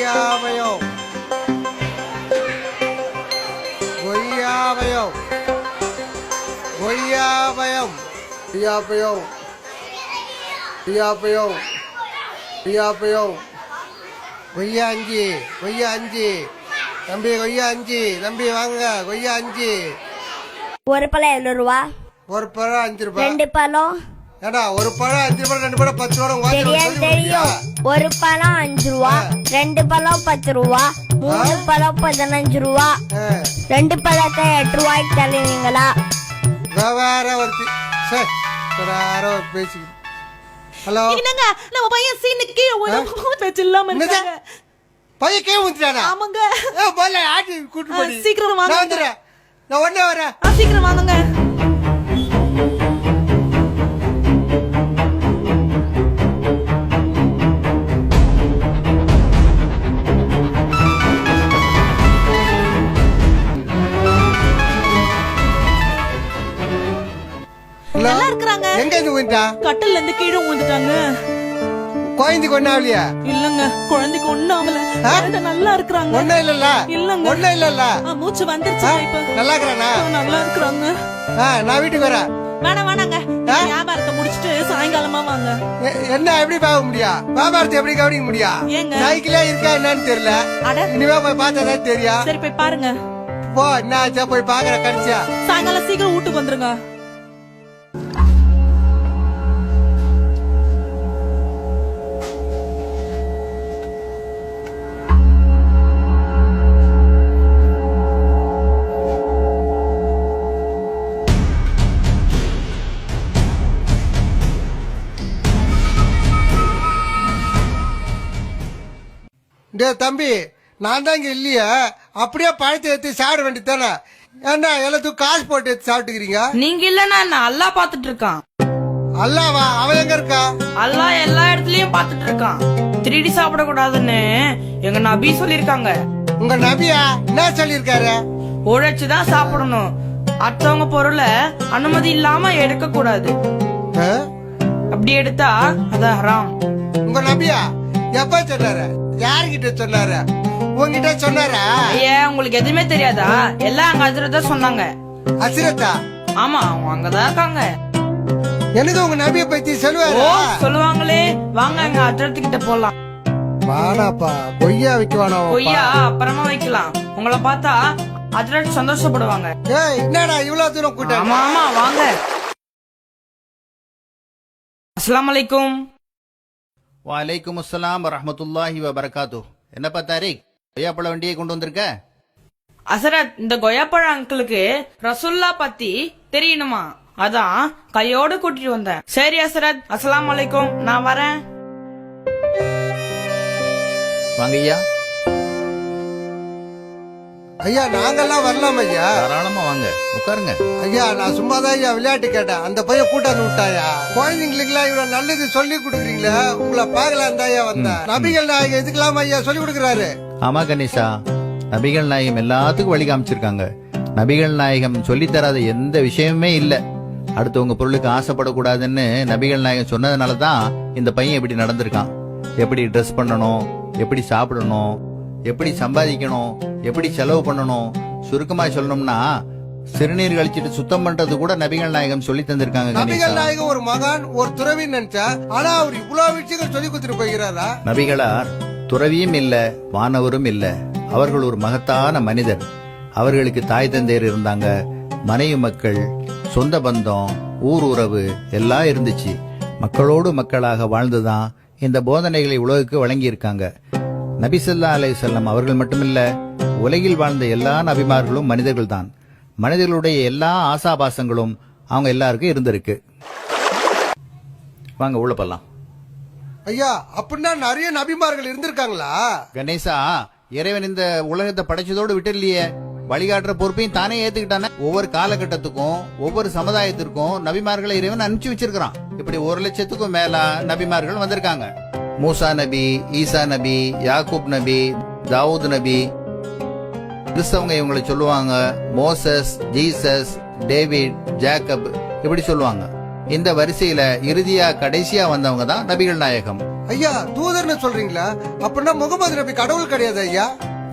கொய்யாபயம் கொய்யாபயம் கொய்யாபயம் கொய்யாபயம் கொய்யாபயம் கொய்யாபயம் கொய்யா அஞ்சு கொய்யா அஞ்சு தம்பி கொய்யா அஞ்சு தம்பி வாங்க கொய்யா அஞ்சு. ஒரு பழம் 7 ரூபா. ஒரு பழம் 5 ரூபாய். 2 பழம் ஏடா ஒரு பழம் 5 ரூபாய் 2 பழம் 10 ரூபாய். தெரியும். ஒரு பழம் 5 ரூபா, 2 பழம் 10 ரூபா, 3 பழம் 15 ரூபா, 2 பழத்தை 8 ரூபாய்க்கு தருவீங்களா? வேற ஒருத்தி யாரோ பேசி. ஹலோ என்னங்க நம்ம பையன் சீனுக்கு கீழே பேச்சு இல்லாம இருக்காங்க. பையன் கீழே வந்துட்டானா? ஆமாங்க. போல ஆட்டி கூட்டு போடி. சீக்கிரம் வாங்க. நான் வந்துறேன். நான் உடனே வரேன். சீக்கிரம் வாங்குங்க. நல்லா இருக்கறாங்க. எங்க இருந்து விழுந்தா? கட்டல்ல இருந்து கீழே விழுந்துட்டாங்க. குழந்தைக்கு ஒண்ணாவலையா? இல்லங்க, குழந்தைக்கு ஒண்ணும் ஆகல. குழந்தை நல்லா இருக்கறாங்க. ஒண்ணும் இல்லல்ல? இல்லங்க. ஒண்ணும் இல்லல்ல? மூச்சு வந்துருச்சு இப்ப. நல்லா இருக்கறானா? நல்லா இருக்கறாங்க. நான் வீட்டுக்கு வரேன். வேணாங்க. வியாபாரத்தை முடிச்சிட்டு சாயங்காலமா வாங்க. என்ன எப்படி பார்க்க முடியும்? வியாபாரத்தை எப்படி கவனிக்க முடியும்? சைக்கிளே இருக்கா என்னன்னு தெரியல. இனிமே போய் பார்த்தாதான் தெரியும். சரி போய் பாருங்க. போ, என்ன ஆச்சா போய் பாக்குற கடிச்சா. சாயங்காலம் சீக்கிரம் வீட்டுக்கு வந்துருங்க. தம்பி, நான் தான் இங்க இல்லையா? அப்படியே பழத்தை எடுத்து சாப்பிட வேண்டியதானே? ஏன்னா எல்லாத்துக்கும் காசு போட்டு எடுத்து சாப்பிட்டுக்கிறீங்க. நீங்க இல்லன்னா நான் அல்லா பாத்துட்டு இருக்கான். அல்லாவா? அவன் எங்க இருக்கா? அல்லா எல்லா இடத்துலயும் பாத்துட்டு இருக்கான். திருடி சாப்பிட கூடாதுன்னு எங்க நபி சொல்லிருக்காங்க. உங்க நபியா என்ன சொல்லிருக்காரு? உழைச்சுதான் சாப்பிடணும். அடுத்தவங்க பொருளை அனுமதி இல்லாம எடுக்க கூடாது. அப்படி எடுத்தா அது ஹராம். உங்க நபியா எப்ப சொன்னாரு? யாருகிட்ட சொன்னாரு? உங்ககிட்ட சொன்னாரா? ஏன் உங்களுக்கு எதுவுமே தெரியாதா? எல்லாம் அங்க ஹஜ்ரத் தான் சொன்னாங்க. ஹஜ்ரத்தா? ஆமா, அவங்க அங்கதான் இருக்காங்க. எனக்கு உங்க நபியை பத்தி சொல்லுவாரு. சொல்லுவாங்களே, வாங்க அங்க ஹஜ்ரத் கிட்ட போலாம். வாடாப்பா, கொய்யா வைக்கவானோ? கொய்யா அப்புறமா வைக்கலாம். உங்களை பார்த்தா ஹஜ்ரத் சந்தோஷப்படுவாங்க. என்னடா இவ்வளவு தூரம் கூட்டம்? ஆமா வாங்க. அஸ்ஸலாமு அலைக்கும். வலைக்கும் அஸ்ஸலாம் வரஹ்மத்துல்லாஹி வபரகாத்து. என்னப்பா தாரிக், கொய்யாப்பழ வண்டியை கொண்டு வந்திருக்க? ஹசரத், இந்த கொய்யாப்பழ அங்கிளுக்கு ரசுல்லா பத்தி தெரியணுமா, அதான் கையோடு கூட்டிட்டு வந்தேன். சரி ஹசரத், அஸ்ஸலாமு அலைக்கும், நான் வரேன். வாங்க ஐயா. ஐயா நாங்கெல்லாம் வரலாம் ஐயா. தாராளமா வாங்க, உட்காருங்க. ஐயா நான் சும்மாதான் ஐயா விளையாட்டு கேட்டேன். அந்த பையன் கூட்டாந்து விட்டாயா? குழந்தைங்களுக்கு எல்லாம் இவ்வளவு நல்லது சொல்லி கொடுக்குறீங்களா? உங்களை பாக்கலாம் தான் ஐயா வந்தேன். நபிகள் நாயகம் எதுக்கெல்லாம் ஐயா சொல்லி கொடுக்குறாரு? ஆமா கணேசா, நபிகள் நாயகம் எல்லாத்துக்கும் வழி காமிச்சிருக்காங்க. நபிகள் நாயகம் சொல்லி தராத எந்த விஷயமே இல்ல. அடுத்தவங்க பொருளுக்கு ஆசைப்படக்கூடாதுன்னு நபிகள் நாயகம் சொன்னதுனாலதான் இந்த பையன் எப்படி நடந்திருக்கான். எப்படி ட்ரெஸ் பண்ணணும், எப்படி சாப்பிடணும், எப்படி சம்பாதிக்கணும், எப்படி செலவு பண்ணணும். சுருக்கமா சொல்லணும்னா சிறுநீர் கழிச்சிட்டு சுத்தம் பண்றது கூட நபிகள் நாயகம் சொல்லி தந்திருக்காங்க. நபிகள் நாயகம் ஒரு மகான், ஒரு துறவி நினைச்சா, ஆனா அவர் இவ்வளவு விஷயங்கள் சொல்லி கொடுத்துட்டு போகிறாரா? நபிகளார் துறவியும் இல்ல, வானவரும் இல்ல. அவர்கள் ஒரு மகத்தான மனிதர். அவர்களுக்கு தாய் தந்தையர் இருந்தாங்க, மனைவி மக்கள், சொந்த பந்தம், ஊர் உறவு எல்லாம் இருந்துச்சு. மக்களோடு மக்களாக வாழ்ந்துதான் இந்த போதனைகளை உலகுக்கு வழங்கி இருக்காங்க. நபி ஸல்லல்லாஹு அலைஹி வஸல்லம் அவர்கள் மட்டுமில்ல, உலகில் வாழ்ந்த எல்லா நபிமார்களும் மனிதர்கள் தான். மனிதர்களுடைய எல்லா ஆசாபாசங்களும் அவங்க எல்லாருக்கும் இருந்திருக்கு. வாங்க உள்ள போலாம். ஐயா அப்படின்னா நிறைய நபிமார்கள் இருந்திருக்காங்களா? கணேசா, இறைவன் இந்த உலகத்தை படைச்சதோடு விட்டு இல்லையே, வழிகாட்டுற பொறுப்பையும் தானே ஏத்துக்கிட்டானே. ஒவ்வொரு காலகட்டத்துக்கும் ஒவ்வொரு சமுதாயத்திற்கும் நபிமார்களை இறைவன் அனுப்பிச்சு வச்சிருக்கான். இப்படி 1 லட்சத்துக்கும் மேல நபிமார்கள் வந்திருக்காங்க. மூசா நபி, ஈசா நபி, யாக்கூப் நபி, தாவூத் நபி. கிறிஸ்தவங்க இவங்களை சொல்லுவாங்க மோசஸ், ஜீசஸ், டேவிட், ஜேக்கப், இப்படி சொல்லுவாங்க. இந்த வரிசையில இறுதியா கடைசியா வந்தவங்க தான் நபிகள் நாயகம். ஐயா தூதர்னு சொல்றீங்களா? அப்படின்னா முகமது நபி கடவுள் கிடையாது ஐயா.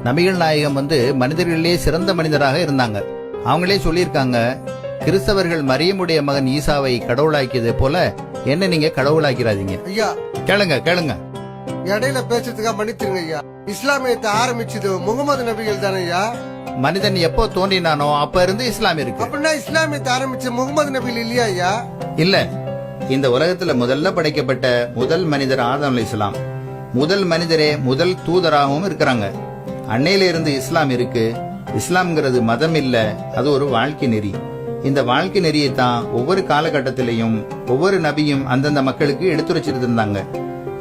நபிகள் நாயகம் மனிதர்களிலே சிறந்த மனிதராக இருந்தாங்க. அவங்களே சொல்லியிருக்காங்க, கிறிஸ்தவர்கள் மரியமுடைய மகன் ஈசாவை கடவுளாக்கியதை போல என்ன நீங்க கடவுளாக்கிறாதீங்க. ஐயா கேளுங்க. இடையில பேசுறதுக்காக மன்னிச்சிருங்க ஐயா. இஸ்லாமியத்தை ஆரம்பிச்சது முகமது நபிகள் தானே ஐயா? மனிதன் எப்போ தோன்றினானோ அப்ப இருந்து இஸ்லாம் இருக்கு. அப்படின்னா இஸ்லாமியத்தை ஆரம்பிச்ச முகமது நபிகள் இல்லையா ஐயா? இல்ல, இந்த உலகத்துல முதல்ல படைக்கப்பட்ட முதல் மனிதர் ஆதம் அலைஹிஸ்ஸலாம். முதல் மனிதரே முதல் தூதராகவும் இருக்கிறாங்க. அன்னையில இருந்து இஸ்லாம் இருக்கு. இஸ்லாம்ங்கிறது மதம் இல்ல, அது ஒரு வாழ்க்கை நெறி. இந்த வாழ்க்கை நெறியை தான் ஒவ்வொரு காலகட்டத்திலையும் ஒவ்வொரு நபியும் அந்தந்த மக்களுக்கு எடுத்துரைச்சிட்டு இருந்தாங்க.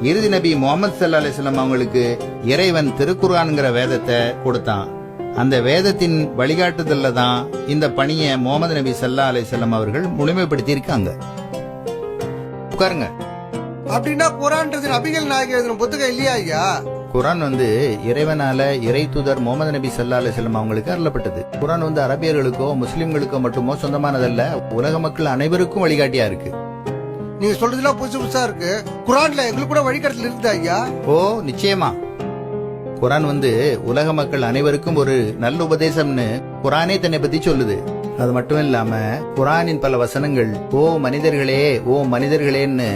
இறுதி நபி முகமது ஸல்லல்லாஹு அலைஹி வஸல்லம் அவங்களுக்கு இறைவன் திருக்குர்ஆன்ங்கிற வேதத்தை கொடுத்தான். அந்த வேதத்தின் வழிகாட்டுதல்ல தான் இந்த பணியை முகமது நபி ஸல்லல்லாஹு அலைஹி வஸல்லம் அவர்கள் முழுமைப்படுத்தி இருக்காங்க. உட்காருங்க. அப்படின்னா குர்ஆன்றது நபிகள் நாயகம் எழுதின புத்தகம் இல்லையா ஐயா? குர்ஆன் இறைவனால இறை தூதர் முகமது நபி ஸல்லல்லாஹு அலைஹி வஸல்லம் அவங்களுக்கு அருளப்பட்டது. குர்ஆன் அரபியர்களுக்கோ முஸ்லிம்களுக்கோ மட்டுமோ சொந்தமானதல்ல, உலக மக்கள் அனைவருக்கும் வழிகாட்டியா இருக்கு. நீங்க சொல்றதுலாம் புதுசு புதுசா இருக்கு. குர்ஆன்ல எங்களுக்கு கூட வழிகாட்டல் இருக்குதா ஐயா? ஓ நிச்சயமா. குர்ஆன் உலக மக்கள் அனைவருக்கும் ஒரு நல்ல உபதேசம்னு குர்ஆனே தன்னை பத்தி சொல்லுது. அது மட்டும் இல்லாம குர்ஆனின் பல வசனங்கள் ஓ மனிதர்களேன்னு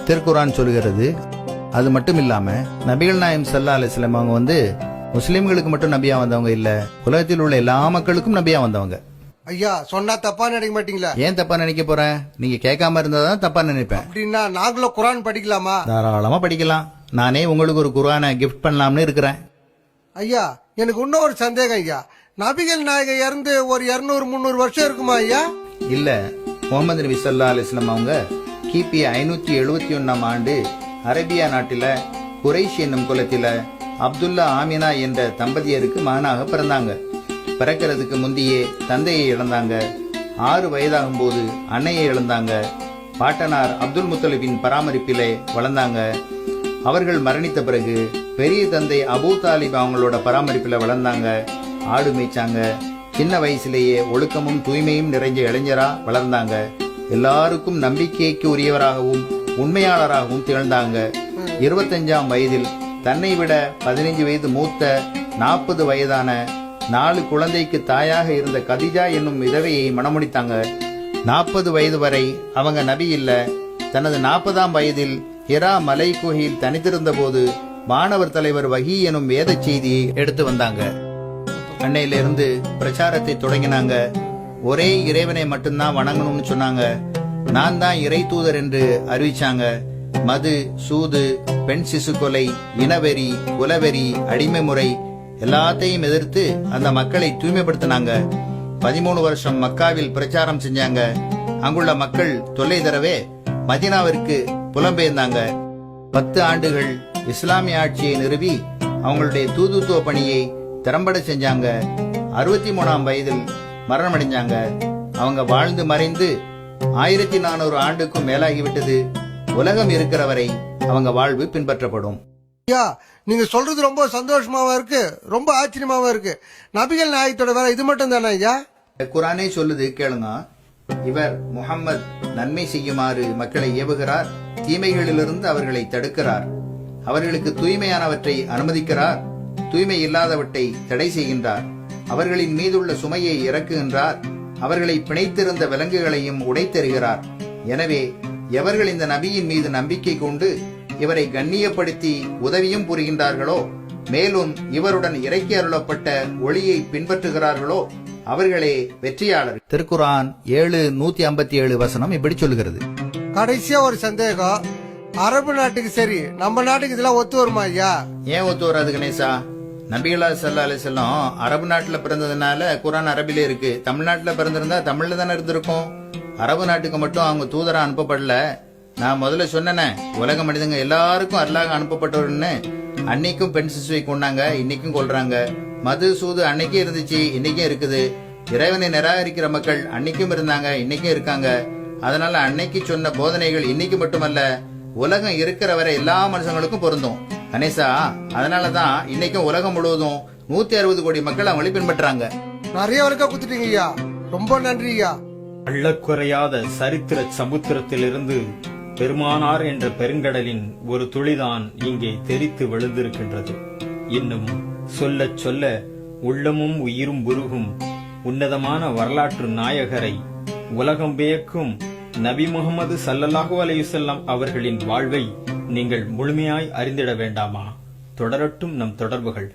திருக்குர்ஆன் சொல்லுகிறது. அது மட்டும் இல்லாம நபிகள் நாயகம் ஸல்லல்லாஹு அலைஹி வஸல்லம் அவங்க முஸ்லிம்களுக்கு மட்டும் நபியா வந்தவங்க இல்ல, உலகத்தில் உள்ள எல்லா மக்களுக்கும் நபியா வந்தவங்க. ஐயா சொன்னா தப்பா நினைக்க மாட்டீங்களா? ஏன் தப்பா நினைக்க போறேன்? நீங்க கேட்காம இருந்தாதான் தப்பா நினைப்பேன். அப்படின்னா நாங்களும் குர்ஆன் படிக்கலாமா? தாராளமா படிக்கலாம். நானே உங்களுக்கு ஒரு குர்ஆனை கிஃப்ட் பண்ணலாம்னு இருக்கிறேன். ஐயா எனக்கு இன்னும் ஒரு சந்தேகம் ஐயா. நபிகள் நாயகம் இறந்து ஒரு 200-300 வருஷம் இருக்குமா ஐயா? இல்ல, முகமது நபி ஸல்லல்லாஹு அலைஹி வஸல்லம் அவங்க கிபி 571 ஆண்டு அரேபியா நாட்டில குறைஷ் என்னும் குலத்தில அப்துல்லா ஆமினா என்ற தம்பதியருக்கு மகனாக பிறந்தாங்க. பிறக்கிறதுக்கு முந்தையே தந்தையை இழந்தாங்க. 6 வயதாகும் போது அன்னையை இழந்தாங்க. பாட்டனார் அப்துல் முத்தலிபின் பராமரிப்பிலே வளர்ந்தாங்க. அவர்கள் மரணித்த பிறகு பெரிய தந்தை அபூ தாலிப் அவங்களோட பராமரிப்பில் வளர்ந்தாங்க. ஆடு மேய்ச்சாங்க. சின்ன வயசுலேயே ஒழுக்கமும் தூய்மையும் நிறைஞ்ச இளைஞரா வளர்ந்தாங்க. எல்லாருக்கும் நம்பிக்கைக்கு உரியவராகவும் உண்மையாளராகவும் திகழ்ந்தாங்க. 25ஆம் வயதில் தன்னை விட 15 வயது மூத்த 40 வயதான 4 குழந்தைக்கு தாயாக இருந்த கதிஜா என்னும் விதவையை மணமுடித்தாங்க. 40 வயது வரை அவங்க நபி இல்ல. தனது 40ஆம் வயதில் ஹிரா மலை குகையில் தனித்திருந்த போது மாணவர் தலைவர் வஹி எனும் வேத செய்தியை எடுத்து வந்தாங்க. அன்னையிலிருந்து பிரச்சாரத்தை தொடங்கினாங்க. ஒரே இறைவனை மட்டும்தான் வணங்கணும்னு சொன்னாங்க. நான் தான் இறை தூதர் என்று அறிவிச்சாங்க. மது, சூது, பெண் சிசு கொலை, இனவெறி, குலவெறி, அடிமை முறை எல்லாத்தையும் எதிர்த்து அந்த மக்களை தூய்மைப்படுத்தினாங்க. 13 வருஷம் மக்காவில் பிரச்சாரம் செஞ்சாங்க. அங்குள்ள மக்கள் தொல்லை தரவே மதீனாவிற்கு புலம்பெயர்ந்தாங்க. 10 ஆண்டுகள் இஸ்லாமிய ஆட்சியை நிறுவி அவங்களுடைய தூதுத்துவ பணியை திறம்பட செஞ்சாங்க. 63ஆம் வயதில் மரணமடைஞ்சாங்க. அவங்க வாழ்ந்து மறைந்து 1400 ஆண்டுக்கும் மேலாகிவிட்டது. உலகம் இருக்கிற வரை அவங்க வாழ்வு பின்பற்றப்படும். ஐயா நீங்க சொல்றது ரொம்ப சந்தோஷமாவா இருக்கு, ரொம்ப ஆச்சரியமாவா இருக்கு. நபிகள் நாயகத்தோட வேலை இது மட்டும் தானே ஐயா? குர்ஆனே சொல்லுது, கேளுங்க. இவர் முஹம்மது நன்மை செய்யுமாறு மக்களை ஏவுகிறார், தீமைகளிலிருந்து அவர்களை தடுக்கிறார், அவர்களுக்கு தூய்மையானவற்றை அனுமதிக்கிறார், தூய்மை இல்லாதவற்றை தடை செய்கின்றார், அவர்களின் மீதுள்ள சுமையை இறக்குகின்றார், அவர்களை பிணைத்திருந்த விலங்குகளையும் உடைத்தெறிகிறார். எனவே எவர்கள் இந்த நபியின் மீது நம்பிக்கை கொண்டு இவரை கண்ணியப்படுத்தி உதவியும் புரிகின்றார்களோ, மேலும் இவருடன் இறக்கி அருளப்பட்ட ஒளியை பின்பற்றுகிறார்களோ அவர்களே வெற்றியாளர். திருக்குர்ஆன் 7:157 வசனம் இப்படி சொல்லுகிறது. கடைசியா ஒரு சந்தேகம். அரபு நாட்டுக்கு சரி, நம்ம நாட்டுக்கு இதெல்லாம் ஒத்து வருமா ஐயா? ஏன் ஒத்து வராது கணேசா? நபிகளா ஸல்லல்லாஹு அலைஹி வஸல்லம் அரபு நாட்டுல பிறந்ததுனால குர்ஆன் அரபிலே இருக்கு. தமிழ்நாட்டுல பிறந்திருந்தா தமிழ்ல தானே இருந்திருக்கும். அரபு நாட்டுக்கு மட்டும் அவங்க தூதரா அனுப்பப்படல. நான் முதல்ல சொன்னேனே, உலக மனிதங்க எல்லாருக்கும் அல்லாஹ் அனுப்பப்பட்டவர்னு. அன்னைக்கும் பெண் சிசுவை கொண்டாங்க, இன்னைக்கும் கொள்றாங்க. மது, சூது அன்னைக்கும் இருந்துச்சு, இன்னைக்கும் இருக்குது. இறைவனை நிராகரிக்கிற மக்கள் அன்னைக்கும் இருந்தாங்க, இன்னைக்கும் இருக்காங்க. அதனால அன்னைக்கு சொன்ன போதனைகள் இன்னைக்கு மட்டுமல்ல, உலகம் இருக்கிற வரை எல்லா மனுஷங்களுக்கும் பொருந்தும் கணேசா. அதனாலதான் இன்னைக்கும் உலகம் முழுவதும் 160 கோடி மக்கள் அவங்களை பின்பற்றாங்க. நிறைய வரைக்கா குத்துட்டீங்க ஐயா, ரொம்ப நன்றி ஐயா. அள்ளக்குறையாத சரித்திர சமுத்திரத்திலிருந்து பெருமானார் என்ற பெருங்கடலின் ஒரு துளிதான் இங்கே தெரித்து விழுந்திருக்கின்றது. இன்னும் சொல்லச் சொல்ல உள்ளமும் உயிரும் உருகும் உன்னதமான வரலாற்று நாயகரை, உலகம் வியக்கும் நபி முகமது ஸல்லல்லாஹு அலைஹி வஸல்லம் அவர்களின் வாழ்வை நீங்கள் முழுமையாய் அறிந்திட வேண்டாமா? தொடரட்டும் நம் தொடர்புகள்.